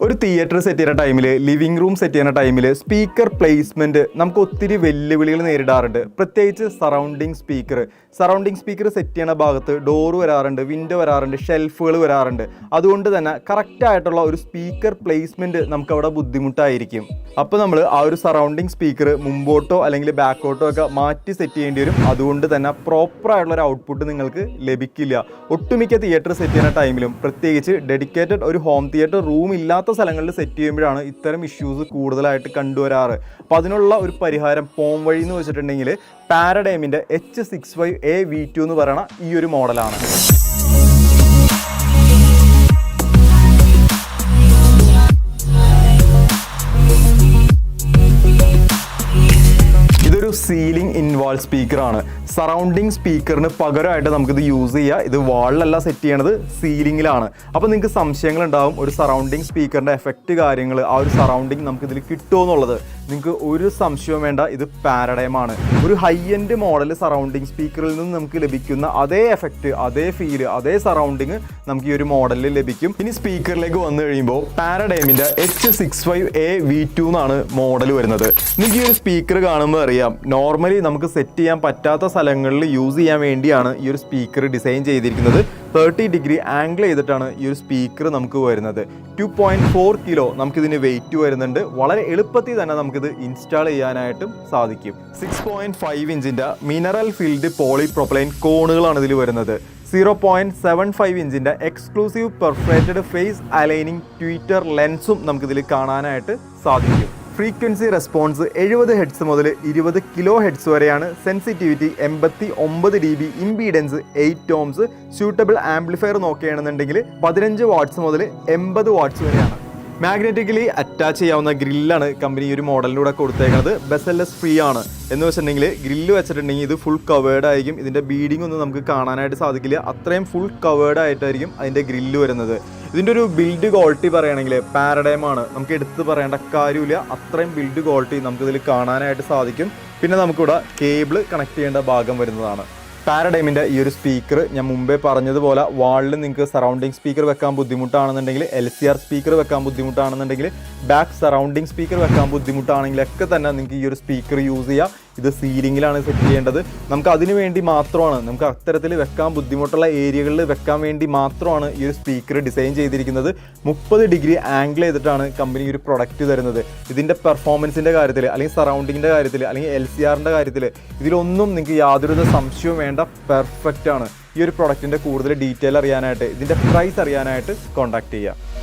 ഒരു theatre set ചെയ്യുന്ന ടൈമിൽ, ലിവിംഗ് റൂം സെറ്റ് ചെയ്യുന്ന ടൈമിൽ സ്പീക്കർ പ്ലേസ്മെൻറ്റ് നമുക്ക് ഒത്തിരി വെല്ലുവിളികൾ നേരിടാറുണ്ട്. പ്രത്യേകിച്ച് സറൗണ്ടിങ് സ്പീക്കർ സെറ്റ് ചെയ്യുന്ന ഭാഗത്ത് ഡോറ് വരാറുണ്ട്, വിൻഡോ വരാറുണ്ട്, ഷെൽഫുകൾ വരാറുണ്ട്. അതുകൊണ്ട് തന്നെ കറക്റ്റായിട്ടുള്ള ഒരു സ്പീക്കർ പ്ലേസ്മെൻറ്റ് നമുക്കവിടെ ബുദ്ധിമുട്ടായിരിക്കും. അപ്പോൾ നമ്മൾ ആ ഒരു സറൗണ്ടിങ് സ്പീക്കർ മുമ്പോട്ടോ അല്ലെങ്കിൽ ബാക്കോട്ടോ ഒക്കെ മാറ്റി സെറ്റ് ചെയ്യേണ്ടി വരും. അതുകൊണ്ട് തന്നെ പ്രോപ്പറായിട്ടുള്ള ഒരു ഔട്ട്പുട്ട് നിങ്ങൾക്ക് ലഭിക്കില്ല. ഒട്ടുമിക്ക തിയേറ്റർ സെറ്റ് ചെയ്യുന്ന ടൈമിലും, പ്രത്യേകിച്ച് ഡെഡിക്കേറ്റഡ് ഒരു ഹോം തിയേറ്റർ റൂം ഇല്ലാത്ത സ്ഥലങ്ങളിൽ സെറ്റ് ചെയ്യുമ്പോഴാണ് ഇത്തരം ഇഷ്യൂസ് കൂടുതലായിട്ട് കണ്ടുവരാറ്. അപ്പോൾ അതിനുള്ള ഒരു പരിഹാരം പോം വഴി എന്ന് വെച്ചിട്ടുണ്ടെങ്കിൽ പാരഡൈമിൻ്റെ H65A V2 എന്ന് പറയുന്ന ഈ ഒരു മോഡലാണ്. ഇതൊരു സീലിംഗ് ഇൻവാൾ സ്പീക്കറാണ്. സറൗണ്ടിങ് സ്പീക്കറിന് പകരമായിട്ട് നമുക്കിത് യൂസ് ചെയ്യുക. ഇത് വാളിലല്ല സെറ്റ് ചെയ്യണത്, സീലിങ്ങിലാണ്. അപ്പോൾ നിങ്ങൾക്ക് സംശയങ്ങളുണ്ടാവും, ഒരു സറൗണ്ടിങ് സ്പീക്കറിൻ്റെ എഫക്റ്റ് കാര്യങ്ങൾ, ആ ഒരു സറൗണ്ടിങ് നമുക്കിതിൽ കിട്ടുമോ എന്നുള്ളത്. നിങ്ങൾക്ക് ഒരു സംശയവും വേണ്ട, ഇത് പാരഡൈമാണ്. ഒരു ഹൈ എൻഡ് മോഡൽ സറൗണ്ടിങ് സ്പീക്കറിൽ നിന്ന് നമുക്ക് ലഭിക്കുന്ന അതേ എഫക്റ്റ്, അതേ ഫീല്, അതേ സറൗണ്ടിങ് നമുക്ക് ഈ ഒരു മോഡലിൽ ലഭിക്കും. ഇനി സ്പീക്കറിലേക്ക് വന്നു കഴിയുമ്പോൾ പാരഡൈമിൻ്റെ H65A V2 എന്നാണ് മോഡൽ വരുന്നത്. നിങ്ങൾക്ക് ഈ ഒരു സ്പീക്കർ കാണുമ്പോൾ അറിയാം, നോർമലി നമുക്ക് സെറ്റ് ചെയ്യാൻ പറ്റാത്ത സ്ഥലങ്ങളിൽ യൂസ് ചെയ്യാൻ വേണ്ടിയാണ് ഈ ഒരു സ്പീക്കർ ഡിസൈൻ ചെയ്തിരിക്കുന്നത്. 30 ഡിഗ്രി ആംഗിൾ ചെയ്തിട്ടാണ് ഈ ഒരു സ്പീക്കർ നമുക്ക് വരുന്നത്. 2.4 കിലോ നമുക്കിതിന് വെയിറ്റ് വരുന്നുണ്ട്. വളരെ എളുപ്പത്തിൽ തന്നെ നമുക്കിത് ഇൻസ്റ്റാൾ ചെയ്യാനായിട്ടും സാധിക്കും. 6.5 ഇഞ്ചിൻ്റെ മിനറൽ ഫിൽഡ് പോളിപ്രൊപ്പലൈൻ കോണുകളാണ് ഇതിൽ വരുന്നത്. 0.75 ഇഞ്ചിൻ്റെ exclusive perforated face aligning tweeter ലെൻസും നമുക്കിതിൽ കാണാനായിട്ട് സാധിക്കും. ഫ്രീക്വൻസി റെസ്പോൺസ് 70 ഹെഡ്സ് മുതൽ 20 കിലോ ഹെഡ്സ് വരെയാണ്. Sensitivity 89 dB, impedance 8 ohms. Suitable amplifier നോക്കുകയാണെന്നുണ്ടെങ്കിൽ 15 വാട്ട്സ് മുതൽ 80 വാട്ട്സ് വരെയാണ്. മാഗ്നറ്റിക്കലി അറ്റാച്ച് ചെയ്യാവുന്ന ഗ്രില്ലാണ് കമ്പനി ഈ ഒരു മോഡലിലൂടെ കൊടുത്തേക്കുന്നത്. ബെസെല്ലസ് ഫ്രീ ആണ് എന്ന് വെച്ചിട്ടുണ്ടെങ്കിൽ ഗ്രില്ല് വെച്ചിട്ടുണ്ടെങ്കിൽ ഇത് ഫുൾ കവേർഡ് ആയിരിക്കും. ഇതിൻ്റെ ബീഡിംഗ് ഒന്നും നമുക്ക് കാണാനായിട്ട് സാധിക്കില്ല. അത്രയും ഫുൾ കവേർഡ് ആയിട്ടായിരിക്കും അതിൻ്റെ ഗ്രില്ല് വരുന്നത്. ഇതിൻ്റെ ഒരു ബിൽഡ് ക്വാളിറ്റി പറയുകയാണെങ്കിൽ പാരഡൈമാണ്, നമുക്ക് എടുത്ത് പറയേണ്ട കാര്യമില്ല. അത്രയും ബിൽഡ് ക്വാളിറ്റി നമുക്കിതിൽ കാണാനായിട്ട് സാധിക്കും. പിന്നെ നമുക്കിവിടെ കേബിൾ കണക്ട് ചെയ്യേണ്ട ഭാഗം വരുന്നതാണ്. പാരഡൈമിൻ്റെ ഈ ഒരു സ്പീക്കർ ഞാൻ മുമ്പേ പറഞ്ഞതുപോലെ വാളിൽ നിങ്ങൾക്ക് സറൗണ്ടിങ് സ്പീക്കർ വെക്കാൻ ബുദ്ധിമുട്ടാണെന്നുണ്ടെങ്കിൽ, LCR സ്പീക്കർ വെക്കാൻ ബുദ്ധിമുട്ടാണെന്നുണ്ടെങ്കിൽ, ബാക്ക് സറൗണ്ടിങ് സ്പീക്കർ വെക്കാൻ ബുദ്ധിമുട്ടാണെങ്കിലൊക്കെ തന്നെ നിങ്ങൾക്ക് ഈ ഒരു സ്പീക്കർ യൂസ് ചെയ്യാം. ഇത് സീലിങ്ങിലാണ് സെറ്റ് ചെയ്യേണ്ടത്. നമുക്ക് അതിന് വേണ്ടി മാത്രമാണ്, നമുക്ക് അത്തരത്തിൽ വെക്കാൻ ബുദ്ധിമുട്ടുള്ള ഏരിയകളിൽ വെക്കാൻ വേണ്ടി മാത്രമാണ് ഈ ഒരു സ്പീക്കർ ഡിസൈൻ ചെയ്തിരിക്കുന്നത്. 30 ഡിഗ്രി ആംഗിൾ ചെയ്തിട്ടാണ് കമ്പനി ഒരു പ്രൊഡക്റ്റ് തരുന്നത്. ഇതിൻ്റെ പെർഫോമൻസിൻ്റെ കാര്യത്തിൽ, അല്ലെങ്കിൽ സറൗണ്ടിങ്ങിൻ്റെ കാര്യത്തിൽ, അല്ലെങ്കിൽ LCRൻ്റെ കാര്യത്തിൽ, ഇതിലൊന്നും നിങ്ങൾക്ക് യാതൊരു സംശയവും വേണ്ട, പെർഫെക്റ്റ് ആണ്. ഈ ഒരു പ്രൊഡക്റ്റിൻ്റെ കൂടുതൽ ഡീറ്റെയിൽ അറിയാനായിട്ട്, ഇതിൻ്റെ പ്രൈസ് അറിയാനായിട്ട് കോൺടാക്ട് ചെയ്യുക.